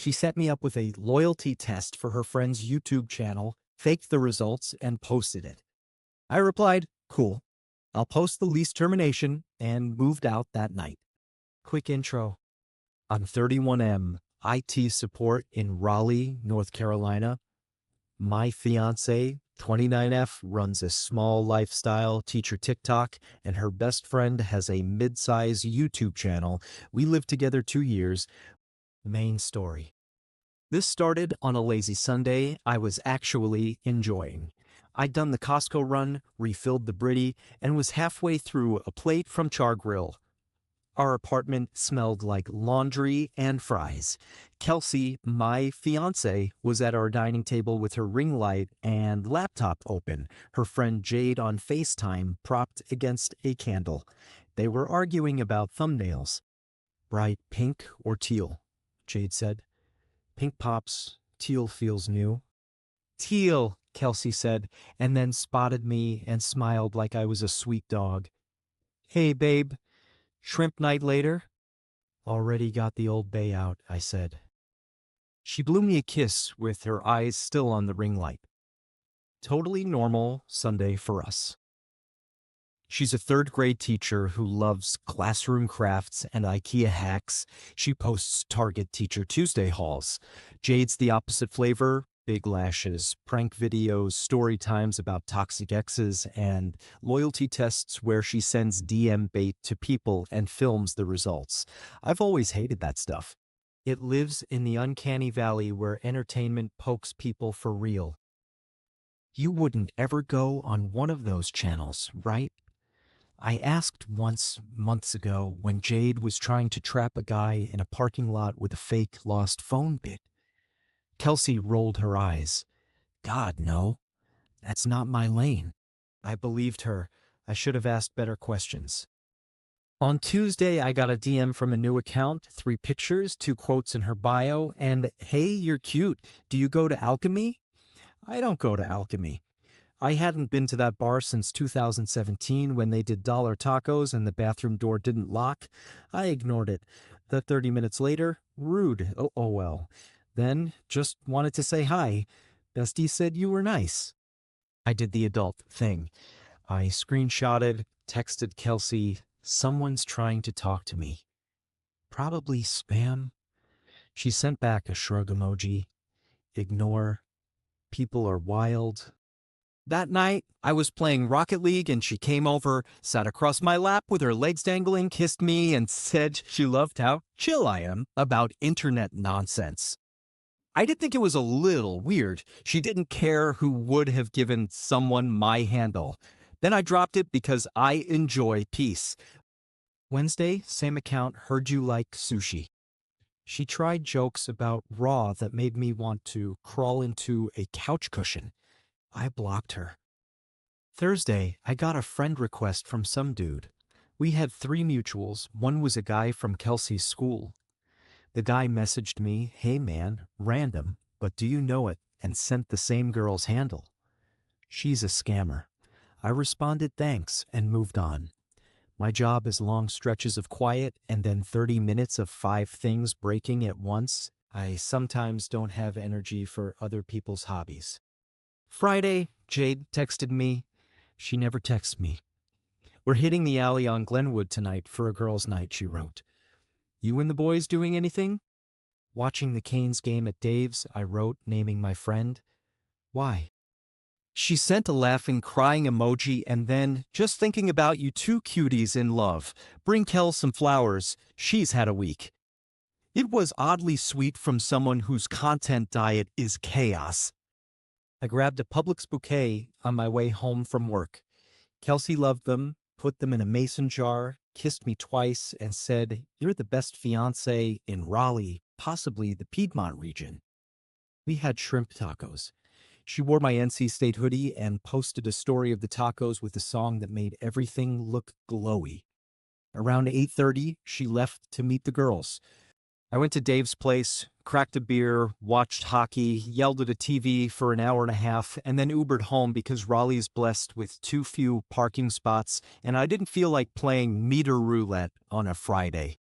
She set me up with a loyalty test for her friend's YouTube channel, faked the results, and posted it. I replied, "Cool. I'll post the lease termination," and moved out that night. Quick intro. I'm 31M, IT support in Raleigh, North Carolina. My fiance, 29F, runs a small lifestyle teacher TikTok, and her best friend has a mid-size YouTube channel. We lived together 2 years. Main story. This started on a lazy Sunday I was actually enjoying. I'd done the Costco run, refilled the Britty, and was halfway through a plate from Char Grill. Our apartment smelled like laundry and fries. Kelsey, my fiance, was at our dining table with her ring light and laptop open, her friend Jade on FaceTime propped against a candle. They were arguing about thumbnails. "Bright pink or teal?" Jade said. "Pink pops, teal feels new." "Teal," Kelsey said, and then spotted me and smiled like I was a sweet dog. "Hey, babe. Shrimp night later?" "Already got the Old Bay out," I said. She blew me a kiss with her eyes still on the ring light. Totally normal Sunday for us. She's a third-grade teacher who loves classroom crafts and IKEA hacks. She posts Target Teacher Tuesday hauls. Jade's the opposite flavor. Big lashes, prank videos, story times about toxic exes, and loyalty tests where she sends DM bait to people and films the results. I've always hated that stuff. It lives in the uncanny valley where entertainment pokes people for real. You wouldn't ever go on one of those channels, right? I asked once months ago when Jade was trying to trap a guy in a parking lot with a fake lost phone bit. Kelsey rolled her eyes. "God, no. That's not my lane." I believed her. I should have asked better questions. On Tuesday, I got a DM from a new account, 3 pictures, 2 quotes in her bio, and "Hey, you're cute. Do you go to Alchemy?" I don't go to Alchemy. I hadn't been to that bar since 2017 when they did dollar tacos and the bathroom door didn't lock. I ignored it. The 30 minutes later, rude. Oh well. Then, just wanted to say hi. Bestie said you were nice. I did the adult thing. I screenshotted, texted Kelsey, "Someone's trying to talk to me." Probably spam. She sent back a shrug emoji. Ignore. People are wild. That night, I was playing Rocket League and she came over, sat across my lap with her legs dangling, kissed me, and said she loved how chill I am about internet nonsense. I did think it was a little weird. She didn't care who would have given someone my handle. Then I dropped it because I enjoy peace. Wednesday, same account, heard you like sushi. She tried jokes about raw that made me want to crawl into a couch cushion. I blocked her. Thursday, I got a friend request from some dude. We had 3 mutuals. One was a guy from Kelsey's school. The guy messaged me, "Hey man, random, but do you know it?" and sent the same girl's handle. She's a scammer. I responded thanks and moved on. My job is long stretches of quiet and then 30 minutes of 5 things breaking at once. I sometimes don't have energy for other people's hobbies. Friday, Jade texted me. She never texts me. "We're hitting the alley on Glenwood tonight for a girls' night," she wrote. "You and the boys doing anything?" "Watching the Canes game at Dave's," I wrote, naming my friend. "Why?" She sent a laughing, crying emoji and then, "Just thinking about you 2 cuties in love. Bring Kel some flowers. She's had a week." It was oddly sweet from someone whose content diet is chaos. I grabbed a Publix bouquet on my way home from work. Kelsey loved them, put them in a mason jar, kissed me twice, and said, "You're the best fiance in Raleigh, possibly the Piedmont region." We had shrimp tacos. She wore my NC State hoodie and posted a story of the tacos with a song that made everything look glowy. Around 8:30, she left to meet the girls. I went to Dave's place, cracked a beer, watched hockey, yelled at a TV for an hour and a half, and then Ubered home because Raleigh's blessed with too few parking spots, and I didn't feel like playing meter roulette on a Friday.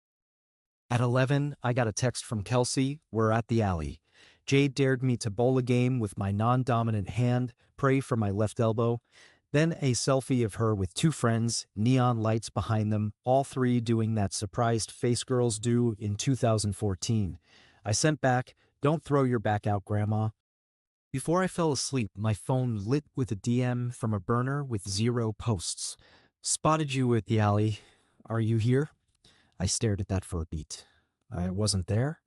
At 11, I got a text from Kelsey. We're at the alley. Jade dared me to bowl a game with my non-dominant hand, pray for my left elbow. Then a selfie of her with two friends, neon lights behind them, all three doing that surprised face girls do in 2014. I sent back, "Don't throw your back out, Grandma." Before I fell asleep, my phone lit with a DM from a burner with 0 posts. "Spotted you at the alley. Are you here?" I stared at that for a beat. I wasn't there.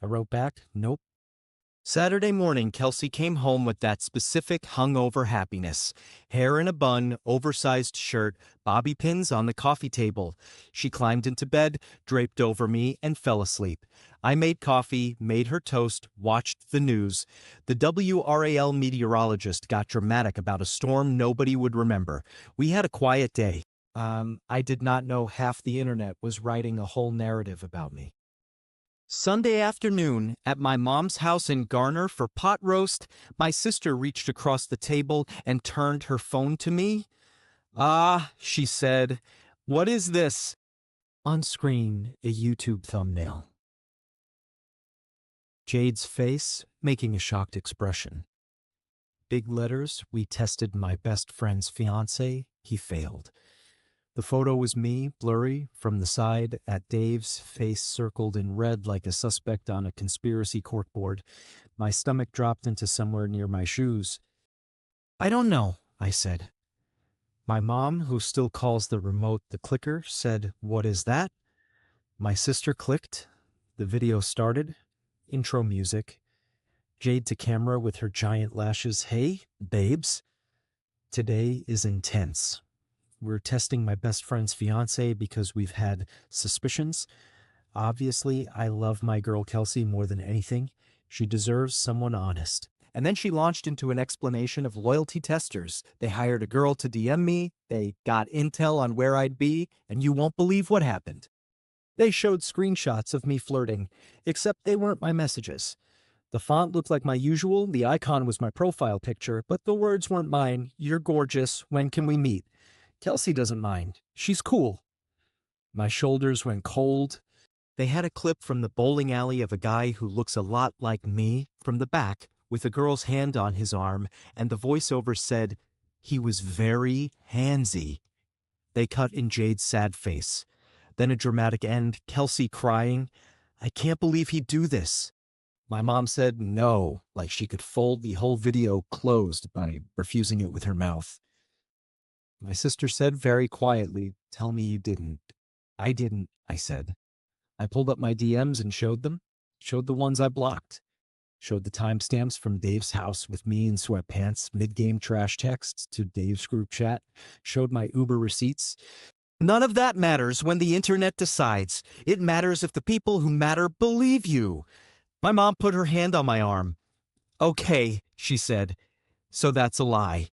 I wrote back, "Nope." Saturday morning, Kelsey came home with that specific hungover happiness. Hair in a bun, oversized shirt, bobby pins on the coffee table. She climbed into bed, draped over me, and fell asleep. I made coffee, made her toast, watched the news. The WRAL meteorologist got dramatic about a storm nobody would remember. We had a quiet day. I did not know half the internet was writing a whole narrative about me. Sunday afternoon, at my mom's house in Garner for pot roast, my sister reached across the table and turned her phone to me. "Ah," she said, "what is this?" On screen, a YouTube thumbnail. Jade's face, making a shocked expression. Big letters, "We tested my best friend's fiancé. He failed." The photo was me, blurry, from the side, at Dave's, face circled in red like a suspect on a conspiracy corkboard. My stomach dropped into somewhere near my shoes. "I don't know," I said. My mom, who still calls the remote the clicker, said, "What is that?" My sister clicked. The video started. Intro music. Jade to camera with her giant lashes. "Hey, babes. Today is intense. We're testing my best friend's fiancé because we've had suspicions. Obviously, I love my girl Kelsey more than anything. She deserves someone honest." And then she launched into an explanation of loyalty testers. They hired a girl to DM me, they got intel on where I'd be, and you won't believe what happened. They showed screenshots of me flirting, except they weren't my messages. The font looked like my usual, the icon was my profile picture, but the words weren't mine. "You're gorgeous, when can we meet?" Kelsey doesn't mind. She's cool. My shoulders went cold. They had a clip from the bowling alley of a guy who looks a lot like me from the back with a girl's hand on his arm, and the voiceover said, "He was very handsy." They cut in Jade's sad face. Then a dramatic end, Kelsey crying, "I can't believe he'd do this." My mom said no, like she could fold the whole video closed by refusing it with her mouth. My sister said very quietly, "Tell me you didn't." "I didn't," I said. I pulled up my DMs and showed them. Showed the ones I blocked. Showed the timestamps from Dave's house with me in sweatpants, mid-game trash texts to Dave's group chat. Showed my Uber receipts. None of that matters when the internet decides. It matters if the people who matter believe you. My mom put her hand on my arm. "Okay," she said, "so that's a lie."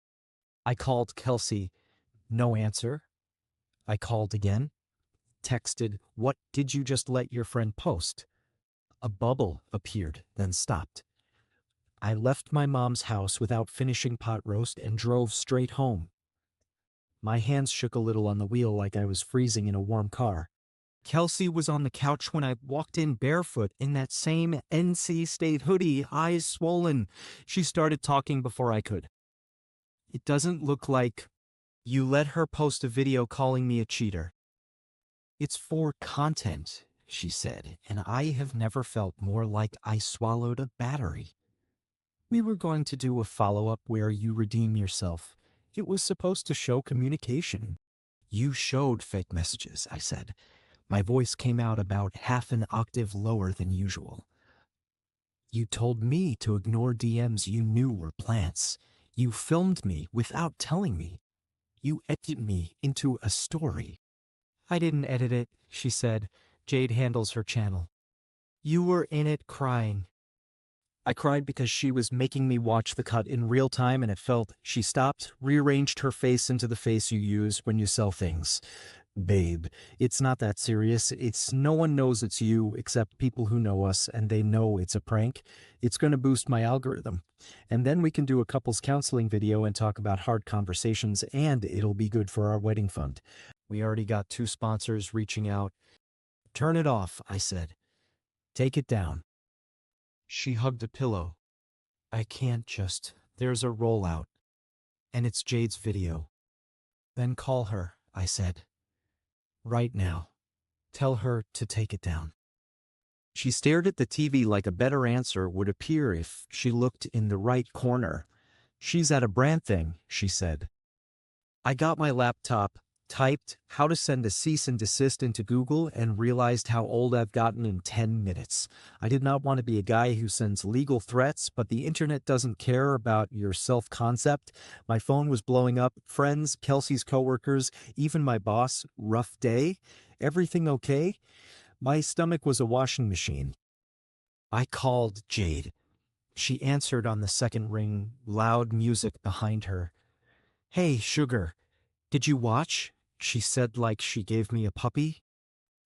I called Kelsey. No answer. I called again. Texted, "What did you just let your friend post?" A bubble appeared, then stopped. I left my mom's house without finishing pot roast and drove straight home. My hands shook a little on the wheel like I was freezing in a warm car. Kelsey was on the couch when I walked in barefoot in that same NC State hoodie, eyes swollen. She started talking before I could. "It doesn't look like you let her post a video calling me a cheater." "It's for content," she said, and I have never felt more like I swallowed a battery. "We were going to do a follow-up where you redeem yourself. It was supposed to show communication." "You showed fake messages," I said. My voice came out about half an octave lower than usual. "You told me to ignore DMs you knew were plants. You filmed me without telling me. You edited me into a story." "I didn't edit it," she said. "Jade handles her channel." "You were in it crying." I cried because she was making me watch the cut in real time, and it felt. She stopped, rearranged her face into the face you use when you sell things. "Babe, it's not that serious. It's no one knows it's you except people who know us, and they know it's a prank. It's going to boost my algorithm. And then we can do a couples counseling video and talk about hard conversations, and it'll be good for our wedding fund. We already got 2 sponsors reaching out." Turn it off, I said. Take it down. She hugged a pillow. I can't just. There's a rollout. And it's Jade's video. Then call her, I said. Right now. Tell her to take it down. She stared at the TV like a better answer would appear if she looked in the right corner. She's at a brand thing, she said. I got my laptop, typed how to send a cease and desist into Google, and realized how old I've gotten in 10 minutes. I did not want to be a guy who sends legal threats, but the internet doesn't care about your self-concept. My phone was blowing up. Friends, Kelsey's coworkers, even my boss. Rough day? Everything okay? My stomach was a washing machine. I called Jade. She answered on the second ring, loud music behind her. Hey, sugar. Did you watch? She said like she gave me a puppy.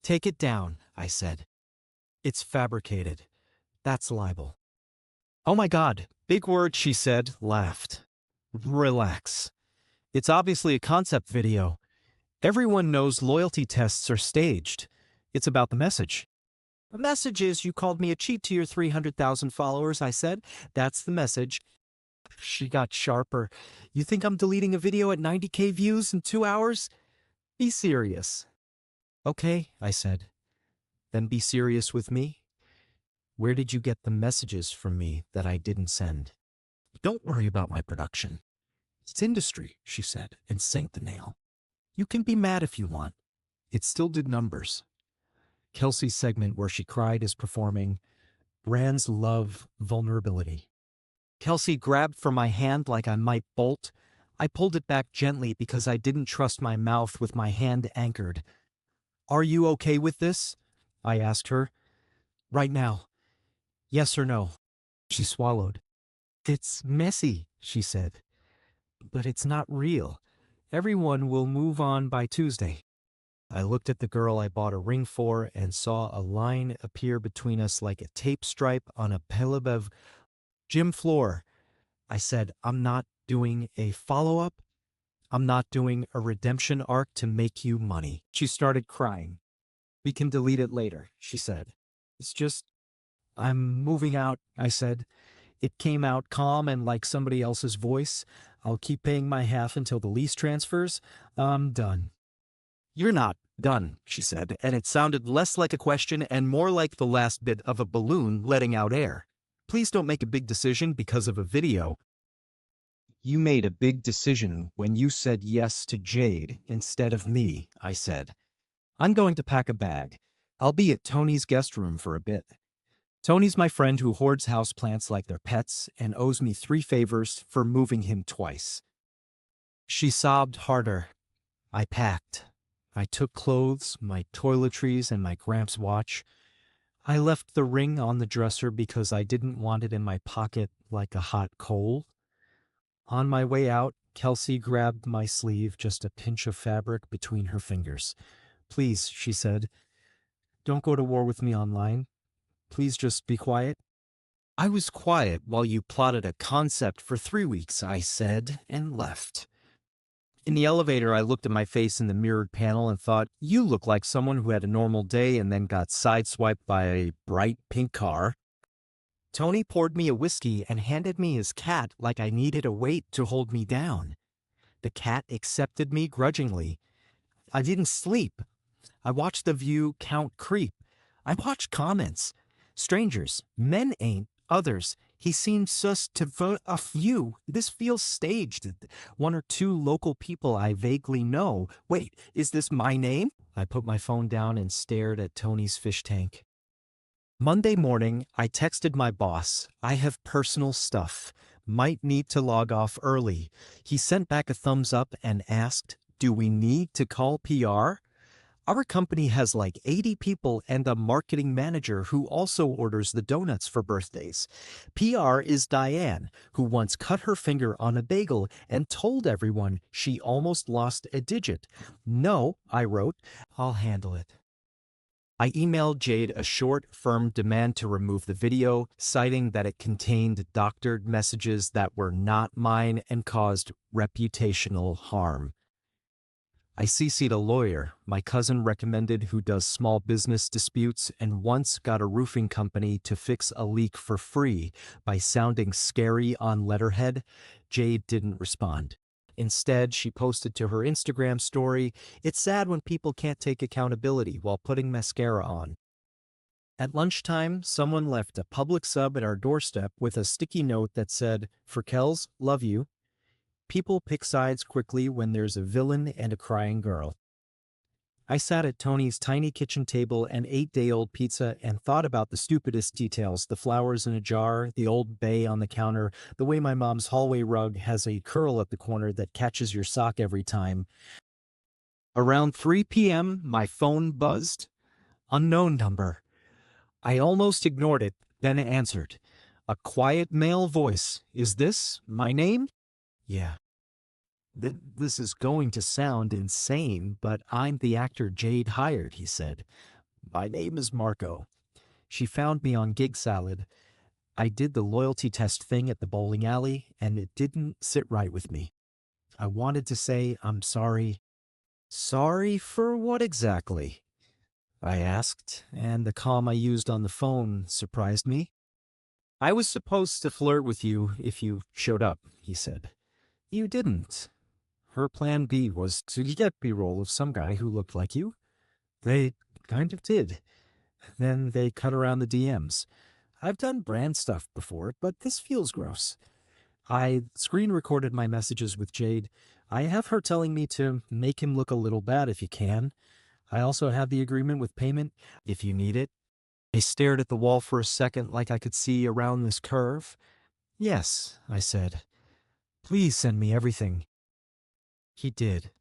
Take it down, I said. It's fabricated. That's libel. Oh my God, big word, she said, laughed. Relax. It's obviously a concept video. Everyone knows loyalty tests are staged. It's about the message. The message is you called me a cheat to your 300,000 followers, I said. That's the message. She got sharper. You think I'm deleting a video at 90K views in 2 hours? Be serious. Okay, I said. Then be serious with me. Where did you get the messages from me that I didn't send? Don't worry about my production. It's industry, she said, and sank the nail. You can be mad if you want. It still did numbers. Kelsey's segment where she cried is performing Brands Love Vulnerability. Kelsey grabbed for my hand like I might bolt. I pulled it back gently because I didn't trust my mouth with my hand anchored. Are you okay with this? I asked her. Right now. Yes or no? She swallowed. It's messy, she said. But it's not real. Everyone will move on by Tuesday. I looked at the girl I bought a ring for and saw a line appear between us like a tape stripe on a Pelebev gym floor. I said, I'm not doing a follow-up. I'm not doing a redemption arc to make you money. She started crying. We can delete it later, she said. It's just, I'm moving out, I said. It came out calm and like somebody else's voice. I'll keep paying my half until the lease transfers. I'm done. You're not done, she said, and it sounded less like a question and more like the last bit of a balloon letting out air. Please don't make a big decision because of a video. You made a big decision when you said yes to Jade instead of me, I said. I'm going to pack a bag. I'll be at Tony's guest room for a bit. Tony's my friend who hoards houseplants like they're pets and owes me 3 favors for moving him twice. She sobbed harder. I packed. I took clothes, my toiletries, and my Gramps' watch. I left the ring on the dresser because I didn't want it in my pocket like a hot coal. On my way out, Kelsey grabbed my sleeve, just a pinch of fabric between her fingers. Please, she said, don't go to war with me online. Please just be quiet. I was quiet while you plotted a concept for 3 weeks, I said, and left. In the elevator, I looked at my face in the mirrored panel and thought, you look like someone who had a normal day and then got sideswiped by a bright pink car. Tony poured me a whiskey and handed me his cat like I needed a weight to hold me down. The cat accepted me grudgingly. I didn't sleep. I watched the view count creep. I watched comments. Strangers, men ain't, others. He seemed sus to vote a few. This feels staged. 1 or 2 local people I vaguely know. Wait, is this my name? I put my phone down and stared at Tony's fish tank. Monday morning, I texted my boss. I have personal stuff. Might need to log off early. He sent back a thumbs up and asked, do we need to call PR? Our company has like 80 people and a marketing manager who also orders the donuts for birthdays. PR is Diane, who once cut her finger on a bagel and told everyone she almost lost a digit. No, I wrote, I'll handle it. I emailed Jade a short, firm demand to remove the video, citing that it contained doctored messages that were not mine and caused reputational harm. I CC'd a lawyer my cousin recommended who does small business disputes and once got a roofing company to fix a leak for free by sounding scary on letterhead. Jade didn't respond. Instead, she posted to her Instagram story, "It's sad when people can't take accountability while putting mascara on." At lunchtime, someone left a public sub at our doorstep with a sticky note that said, "For Kells, love you. People pick sides quickly when there's a villain and a crying girl." I sat at Tony's tiny kitchen table and ate day-old pizza and thought about the stupidest details: the flowers in a jar, the old bay on the counter, the way my mom's hallway rug has a curl at the corner that catches your sock every time. Around 3 p.m., my phone buzzed. Unknown number. I almost ignored it, then answered. A quiet male voice. "Is this my name?" "Yeah." This is going to sound insane, but I'm the actor Jade hired," he said. "My name is Marco. She found me on Gig Salad. I did the loyalty test thing at the bowling alley, and it didn't sit right with me. I wanted to say I'm sorry." "Sorry for what exactly?" I asked, and the calm I used on the phone surprised me. "I was supposed to flirt with you if you showed up," he said. "You didn't. Her plan B was to get B-roll of some guy who looked like you. They kind of did. Then they cut around the DMs. I've done brand stuff before, but this feels gross." I screen recorded my messages with Jade. I have her telling me to make him look a little bad if you can. I also have the agreement with payment if you need it. I stared at the wall for a second like I could see around this curve. "Yes," I said. "Please send me everything." He did.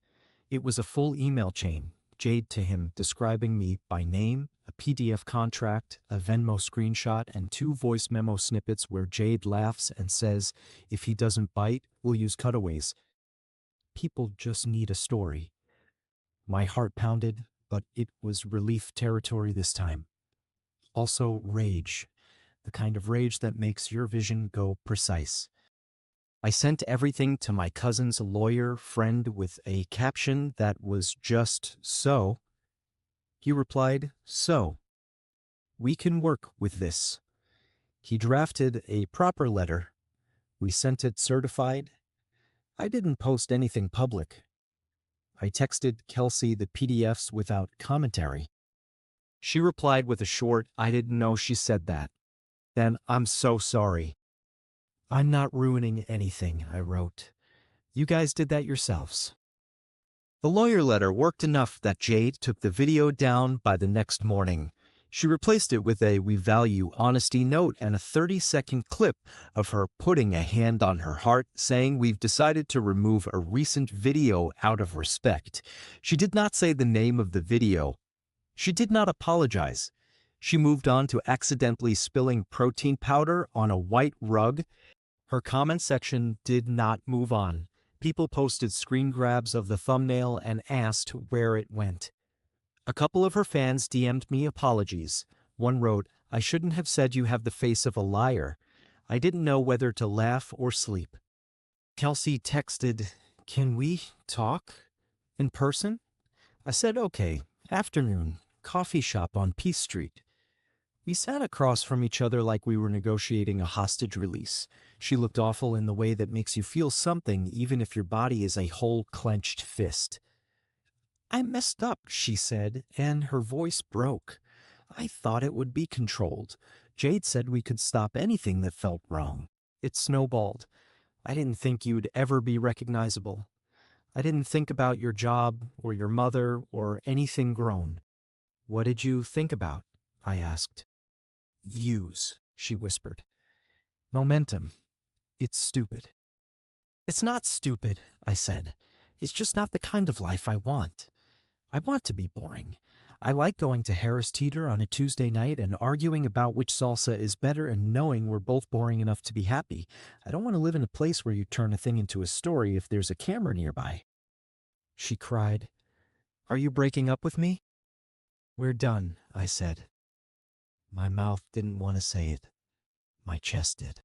It was a full email chain, Jade to him describing me by name, a PDF contract, a Venmo screenshot, and 2 voice memo snippets where Jade laughs and says, "If he doesn't bite, we'll use cutaways." People just need a story. My heart pounded, but it was relief territory this time. Also rage, the kind of rage that makes your vision go precise. I sent everything to my cousin's lawyer friend with a caption that was just "so." He replied, "So, we can work with this." He drafted a proper letter. We sent it certified. I didn't post anything public. I texted Kelsey the PDFs without commentary. She replied with a short, "I didn't know she said that." Then, "I'm so sorry." "I'm not ruining anything," I wrote. "You guys did that yourselves." The lawyer letter worked enough that Jade took the video down by the next morning. She replaced it with a "We value honesty" note and a 30-second clip of her putting a hand on her heart saying, "We've decided to remove a recent video out of respect." She did not say the name of the video. She did not apologize. She moved on to accidentally spilling protein powder on a white rug. Her comment section did not move on. People posted screen grabs of the thumbnail and asked where it went. A couple of her fans DM'd me apologies. One wrote, "I shouldn't have said you have the face of a liar. I didn't know whether to laugh or sleep." Kelsey texted, "Can we talk in person?" I said, "Okay, afternoon, coffee shop on Peace Street." We sat across from each other like we were negotiating a hostage release. She looked awful in the way that makes you feel something even if your body is a whole clenched fist. "I messed up," she said, and her voice broke. "I thought it would be controlled. Jade said we could stop anything that felt wrong. It snowballed. I didn't think you'd ever be recognizable. I didn't think about your job or your mother or anything grown." "What did you think about?" I asked. "Views," she whispered. "Momentum. It's stupid." "It's not stupid," I said. "It's just not the kind of life I want. I want to be boring. I like going to Harris Teeter on a Tuesday night and arguing about which salsa is better and knowing we're both boring enough to be happy. I don't want to live in a place where you turn a thing into a story if there's a camera nearby." She cried, "Are you breaking up with me?" "We're done," I said. My mouth didn't want to say it. My chest did.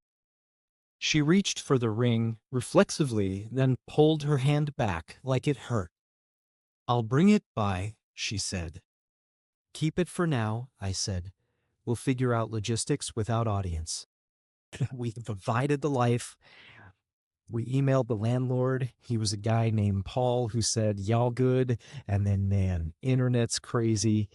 She reached for the ring reflexively, then pulled her hand back like it hurt. I'll bring it by, she said. Keep it for now, I said. We'll figure out logistics without audience. We divided the life. We emailed the landlord. He was a guy named Paul who said, y'all good? And then, man, internet's crazy.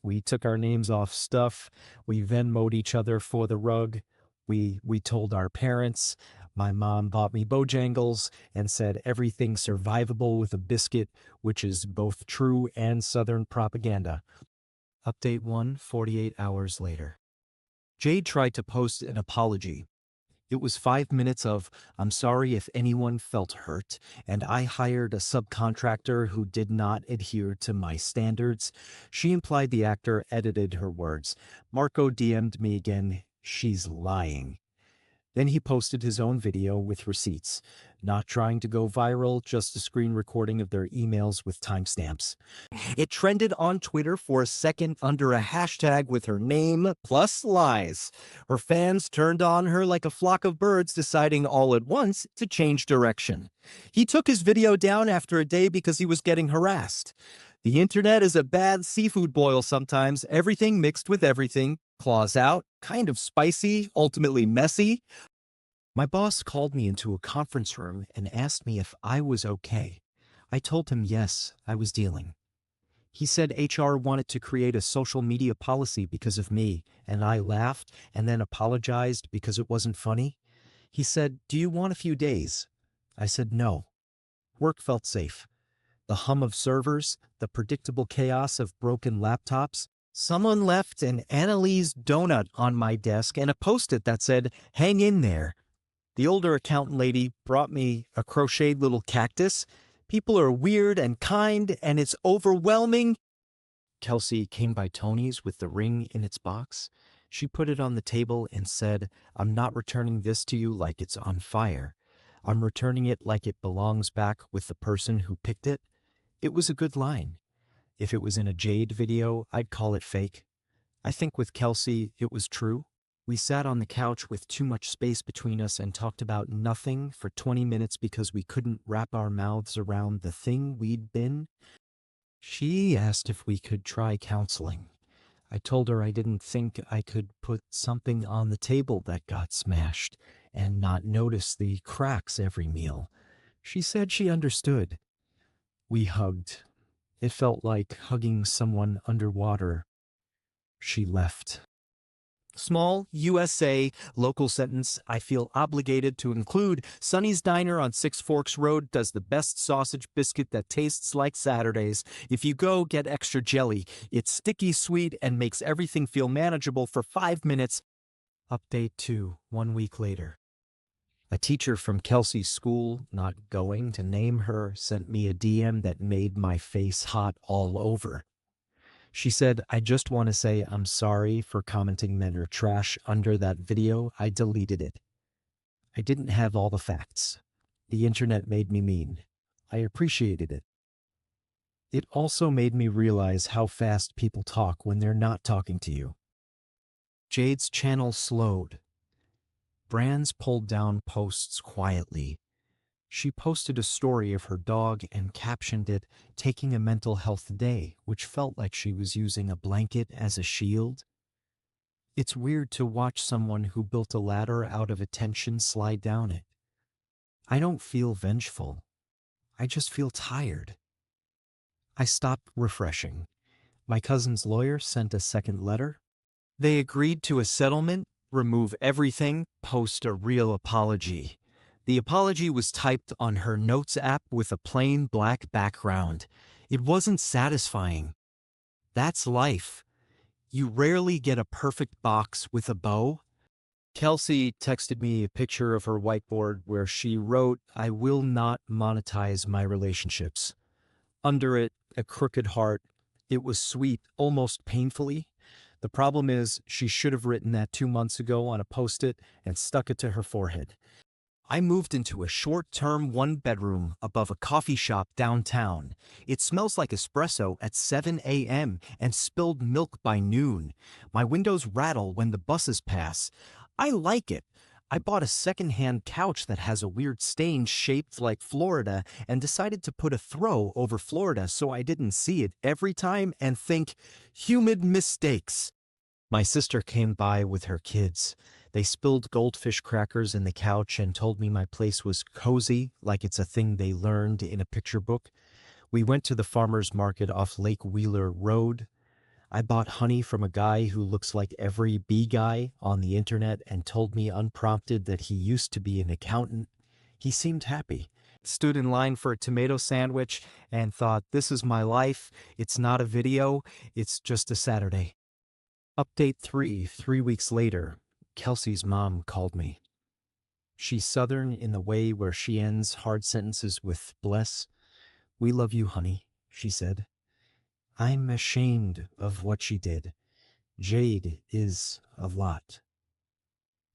We took our names off stuff. We Venmo'd each other for the rug. We told our parents. My mom bought me Bojangles and said everything's survivable with a biscuit, which is both true and Southern propaganda. Update 1, 48 hours later. Jade tried to post an apology. It was 5 minutes of, I'm sorry if anyone felt hurt, and I hired a subcontractor who did not adhere to my standards. She implied the actor edited her words. Marco DM'd me again, she's lying. Then he posted his own video with receipts. Not trying to go viral, just a screen recording of their emails with timestamps. It trended on Twitter for a second under a hashtag with her name plus lies. Her fans turned on her like a flock of birds deciding all at once to change direction. He took his video down after a day because he was getting harassed. The internet is a bad seafood boil sometimes, everything mixed with everything, claws out, kind of spicy, ultimately messy. My boss called me into a conference room and asked me if I was okay. I told him yes, I was dealing. He said HR wanted to create a social media policy because of me, and I laughed and then apologized because it wasn't funny. He said, "Do you want a few days?" I said no. Work felt safe. The hum of servers, the predictable chaos of broken laptops. Someone left an Annalise donut on my desk and a post-it that said, "Hang in there." The older accountant lady brought me a crocheted little cactus. People are weird and kind, and it's overwhelming. Kelsey came by Tony's with the ring in its box. She put it on the table and said, "I'm not returning this to you like it's on fire. I'm returning it like it belongs back with the person who picked it." It was a good line. If it was in a Jade video, I'd call it fake. I think with Kelsey, it was true. We sat on the couch with too much space between us and talked about nothing for 20 minutes because we couldn't wrap our mouths around the thing we'd been. She asked if we could try counseling. I told her I didn't think I could put something on the table that got smashed and not notice the cracks every meal. She said she understood. We hugged. It felt like hugging someone underwater. She left. Small, USA, local sentence. I feel obligated to include Sonny's Diner on Six Forks Road does the best sausage biscuit that tastes like Saturdays. If you go, get extra jelly. It's sticky sweet and makes everything feel manageable for 5 minutes. Update 2, 1 week later. A teacher from Kelsey's school, not going to name her, sent me a DM that made my face hot all over. She said, "I just want to say I'm sorry for commenting men are trash under that video. I deleted it. I didn't have all the facts. The internet made me mean. I appreciated it. It also made me realize how fast people talk when they're not talking to you." Jade's channel slowed. Brands pulled down posts quietly. She posted a story of her dog and captioned it, "Taking a mental health day," which felt like she was using a blanket as a shield. It's weird to watch someone who built a ladder out of attention slide down it. I don't feel vengeful. I just feel tired. I stopped refreshing. My cousin's lawyer sent a second letter. They agreed to a settlement, remove everything, post a real apology. The apology was typed on her notes app with a plain black background. It wasn't satisfying. That's life. You rarely get a perfect box with a bow. Kelsey texted me a picture of her whiteboard where she wrote, "I will not monetize my relationships." Under it, a crooked heart. It was sweet, almost painfully. The problem is, she should have written that 2 months ago on a post-it and stuck it to her forehead. I moved into a short-term one-bedroom above a coffee shop downtown. It smells like espresso at 7 a.m. and spilled milk by noon. My windows rattle when the buses pass. I like it. I bought a secondhand couch that has a weird stain shaped like Florida and decided to put a throw over Florida so I didn't see it every time and think, humid mistakes. My sister came by with her kids. They spilled goldfish crackers in the couch and told me my place was cozy, like it's a thing they learned in a picture book. We went to the farmer's market off Lake Wheeler Road. I bought honey from a guy who looks like every bee guy on the internet and told me unprompted that he used to be an accountant. He seemed happy. Stood in line for a tomato sandwich and thought, this is my life. It's not a video. It's just a Saturday. Update 3, 3 weeks later, Kelsey's mom called me. She's Southern in the way where she ends hard sentences with bless. We love you, honey, she said. I'm ashamed of what she did. Jade is a lot.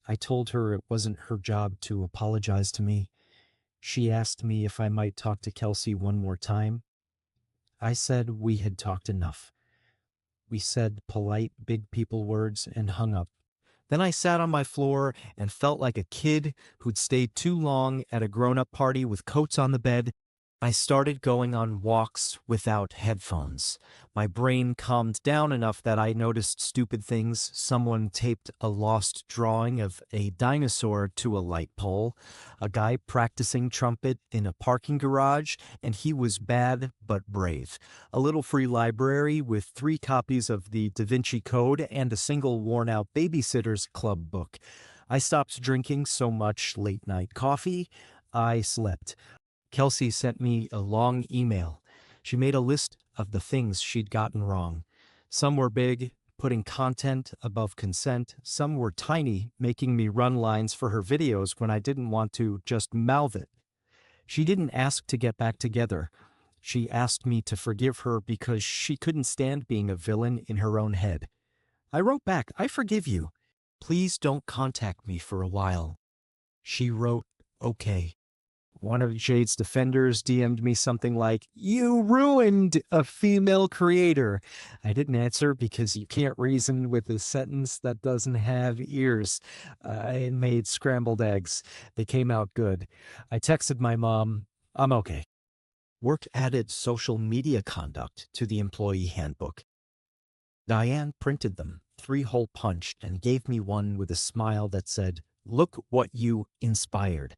I told her it wasn't her job to apologize to me. She asked me if I might talk to Kelsey one more time. I said we had talked enough. We said polite big people words and hung up. Then I sat on my floor and felt like a kid who'd stayed too long at a grown-up party with coats on the bed. I started going on walks without headphones. My brain calmed down enough that I noticed stupid things. Someone taped a lost drawing of a dinosaur to a light pole, a guy practicing trumpet in a parking garage, and he was bad but brave. A little free library with 3 copies of the Da Vinci Code and a single worn-out Babysitter's Club book. I stopped drinking so much late-night coffee. I slept. Kelsey sent me a long email. She made a list of the things she'd gotten wrong. Some were big, putting content above consent. Some were tiny, making me run lines for her videos when I didn't want to just mouth it. She didn't ask to get back together. She asked me to forgive her because she couldn't stand being a villain in her own head. I wrote back, I forgive you. Please don't contact me for a while. She wrote, okay. One of Jade's defenders DM'd me something like, you ruined a female creator. I didn't answer because you can't reason with a sentence that doesn't have ears. I made scrambled eggs. They came out good. I texted my mom, I'm okay. Work added social media conduct to the employee handbook. Diane printed them, 3-hole punched, and gave me one with a smile that said, look what you inspired.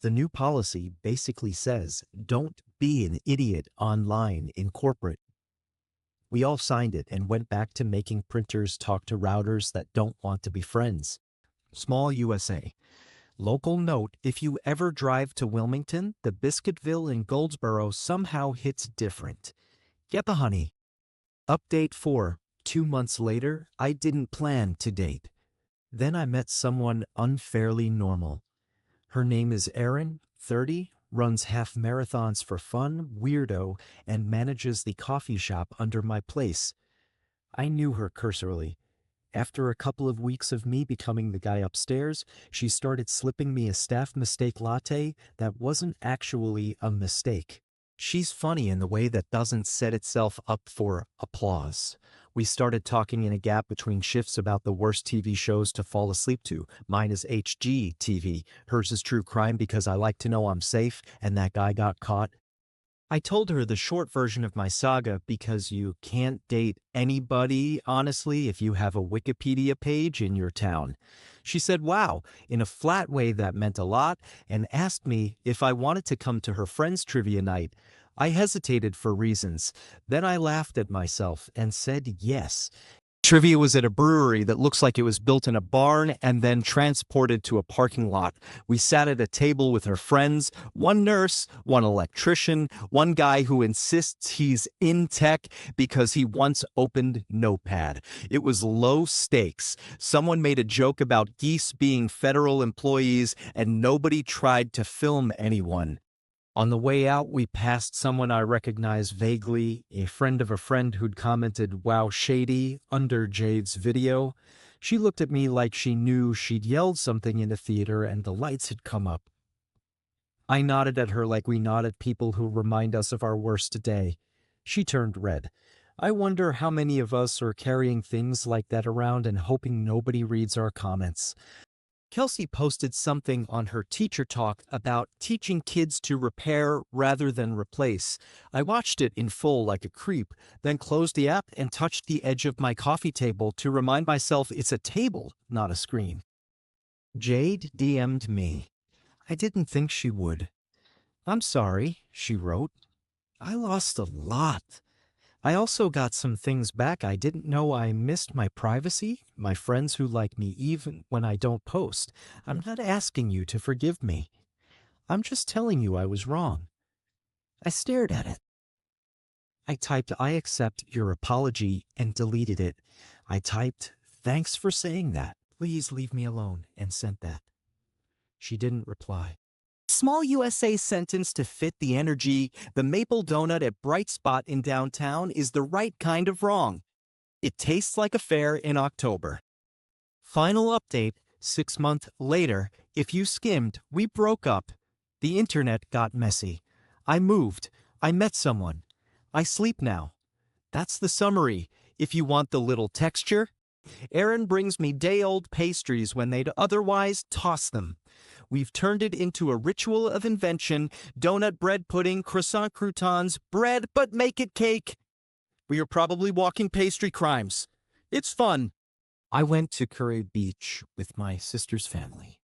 The new policy basically says, don't be an idiot online in corporate. We all signed it and went back to making printers talk to routers that don't want to be friends. Small USA. Local note, if you ever drive to Wilmington, the Biscuitville in Goldsboro somehow hits different. Get the honey. Update 4. 2 months later, I didn't plan to date. Then I met someone unfairly normal. Her name is Erin, 30, runs half marathons for fun, weirdo, and manages the coffee shop under my place. I knew her cursorily. After a couple of weeks of me becoming the guy upstairs, she started slipping me a staff mistake latte that wasn't actually a mistake. She's funny in the way that doesn't set itself up for applause. We started talking in a gap between shifts about the worst TV shows to fall asleep to. Mine is HGTV. Hers is true crime because I like to know I'm safe and that guy got caught. I told her the short version of my saga because you can't date anybody, honestly, if you have a Wikipedia page in your town. She said, wow, in a flat way that meant a lot, and asked me if I wanted to come to her friend's trivia night. I hesitated for reasons. Then I laughed at myself and said yes. Trivia was at a brewery that looks like it was built in a barn and then transported to a parking lot. We sat at a table with her friends, one nurse, one electrician, one guy who insists he's in tech because he once opened Notepad. It was low stakes. Someone made a joke about geese being federal employees and nobody tried to film anyone. On the way out, we passed someone I recognized vaguely, a friend of a friend who'd commented, wow, shady, under Jade's video. She looked at me like she knew she'd yelled something in the theater and the lights had come up. I nodded at her like we nod at people who remind us of our worst day. She turned red. I wonder how many of us are carrying things like that around and hoping nobody reads our comments. Kelsey posted something on her teacher talk about teaching kids to repair rather than replace. I watched it in full like a creep, then closed the app and touched the edge of my coffee table to remind myself it's a table, not a screen. Jade DM'd me. I didn't think she would. I'm sorry, she wrote. I lost a lot. I also got some things back I didn't know. I missed my privacy, my friends who like me even when I don't post. I'm not asking you to forgive me. I'm just telling you I was wrong. I stared at it. I typed, I accept your apology, and deleted it. I typed, thanks for saying that. Please leave me alone, and sent that. She didn't reply. Small USA sentence to fit the energy. The maple donut at Bright Spot in downtown is the right kind of wrong. It tastes like a fair in October. Final update, 6 months later. If you skimmed, we broke up. The internet got messy. I moved. I met someone. I sleep now. That's the summary. If you want the little texture, Aaron brings me day-old pastries when they'd otherwise toss them. We've turned it into a ritual of invention, donut bread pudding, croissant croutons, bread, but make it cake. We are probably walking pastry crimes. It's fun. I went to Curry Beach with my sister's family.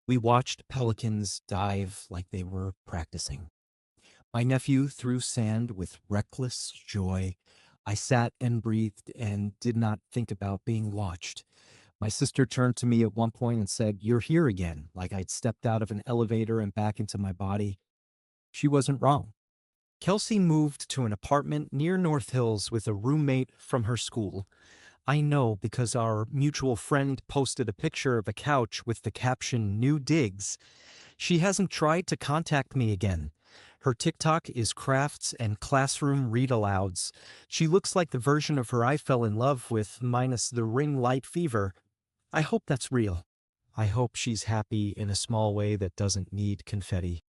We watched pelicans dive like they were practicing. My nephew threw sand with reckless joy. I sat and breathed and did not think about being watched. My sister turned to me at one point and said, "You're here again," like I'd stepped out of an elevator and back into my body. She wasn't wrong. Kelsey moved to an apartment near North Hills with a roommate from her school. I know because our mutual friend posted a picture of a couch with the caption, "New Digs." She hasn't tried to contact me again. Her TikTok is crafts and classroom read-alouds. She looks like the version of her I fell in love with minus the ring light fever. I hope that's real. I hope she's happy in a small way that doesn't need confetti.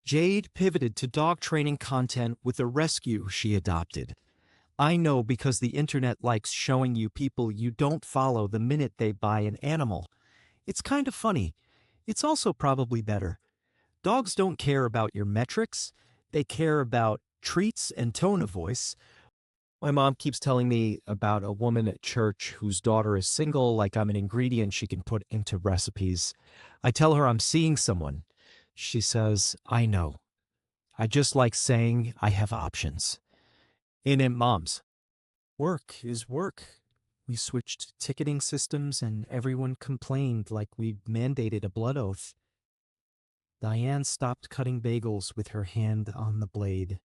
Jade pivoted to dog training content with a rescue she adopted. I know because the internet likes showing you people you don't follow the minute they buy an animal. It's kind of funny. It's also probably better. Dogs don't care about your metrics. They care about treats and tone of voice. My mom keeps telling me about a woman at church whose daughter is single, like I'm an ingredient she can put into recipes. I tell her I'm seeing someone. She says, I know. I just like saying I have options. Ain't it, moms? Work is work. We switched ticketing systems and everyone complained like we'd mandated a blood oath. Diane stopped cutting bagels with her hand on the blade.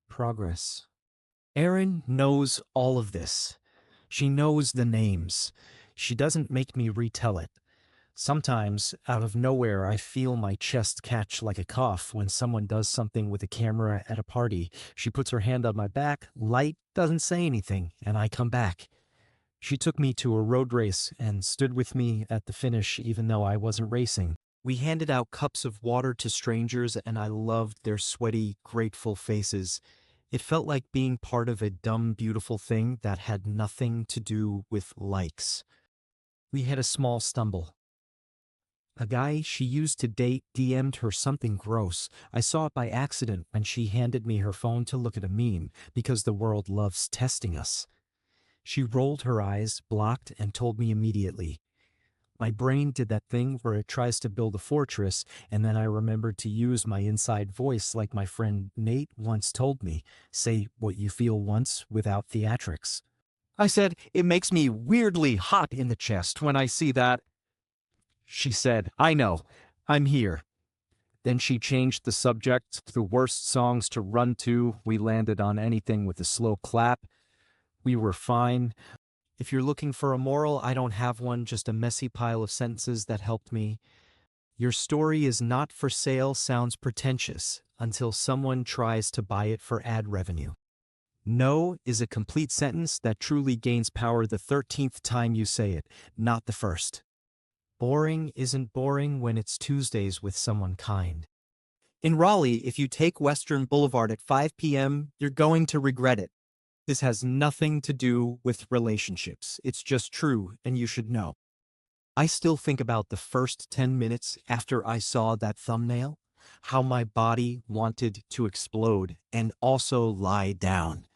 Progress. Erin knows all of this. She knows the names. She doesn't make me retell it. Sometimes, out of nowhere, I feel my chest catch like a cough when someone does something with a camera at a party. She puts her hand on my back, light, doesn't say anything, and I come back. She took me to a road race and stood with me at the finish even though I wasn't racing. We handed out cups of water to strangers and I loved their sweaty, grateful faces. It felt like being part of a dumb, beautiful thing that had nothing to do with likes. We had a small stumble. A guy she used to date DM'd her something gross. I saw it by accident when she handed me her phone to look at a meme, because the world loves testing us. She rolled her eyes, blocked, and told me immediately. My brain did that thing where it tries to build a fortress, and then I remembered to use my inside voice like my friend Nate once told me, say what you feel once without theatrics. I said, it makes me weirdly hot in the chest when I see that. She said, I know, I'm here. Then she changed the subject to worst songs to run to. We landed on anything with a slow clap. We were fine. If you're looking for a moral, I don't have one, just a messy pile of sentences that helped me. Your story is not for sale sounds pretentious until someone tries to buy it for ad revenue. No is a complete sentence that truly gains power the 13th time you say it, not the first. Boring isn't boring when it's Tuesdays with someone kind. In Raleigh, if you take Western Boulevard at 5 p.m., you're going to regret it. This has nothing to do with relationships. It's just true, and you should know. I still think about the first 10 minutes after I saw that thumbnail, how my body wanted to explode and also lie down.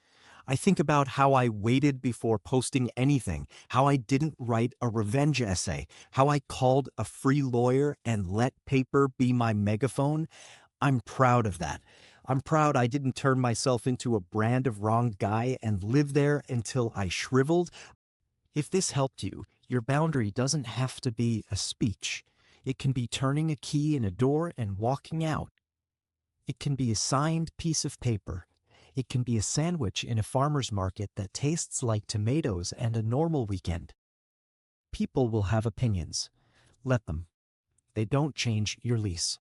I think about how I waited before posting anything, how I didn't write a revenge essay, how I called a free lawyer and let paper be my megaphone. I'm proud of that. I'm proud I didn't turn myself into a brand of wrong guy and live there until I shriveled. If this helped you, your boundary doesn't have to be a speech. It can be turning a key in a door and walking out. It can be a signed piece of paper. It can be a sandwich in a farmer's market that tastes like tomatoes and a normal weekend. People will have opinions. Let them. They don't change your lease.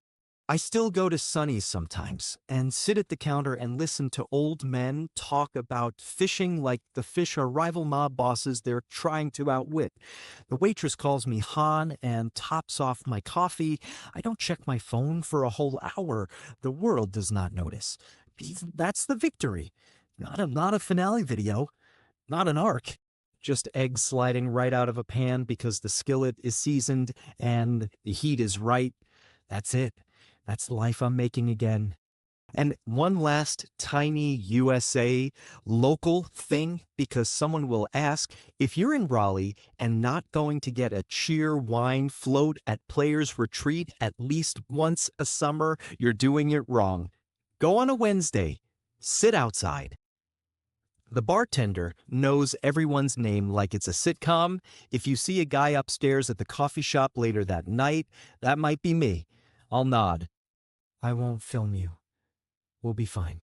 I still go to Sunny's sometimes and sit at the counter and listen to old men talk about fishing like the fish are rival mob bosses they're trying to outwit. The waitress calls me Han and tops off my coffee. I don't check my phone for a whole hour. The world does not notice. That's the victory. Not a finale video, not an arc. Just eggs sliding right out of a pan because the skillet is seasoned and the heat is right. That's it. That's the life I'm making again. And one last tiny USA local thing, because someone will ask, if you're in Raleigh and not going to get a cheer wine float at Players Retreat at least once a summer, you're doing it wrong. Go on a Wednesday. Sit outside. The bartender knows everyone's name like it's a sitcom. If you see a guy upstairs at the coffee shop later that night, that might be me. I'll nod. I won't film you. We'll be fine.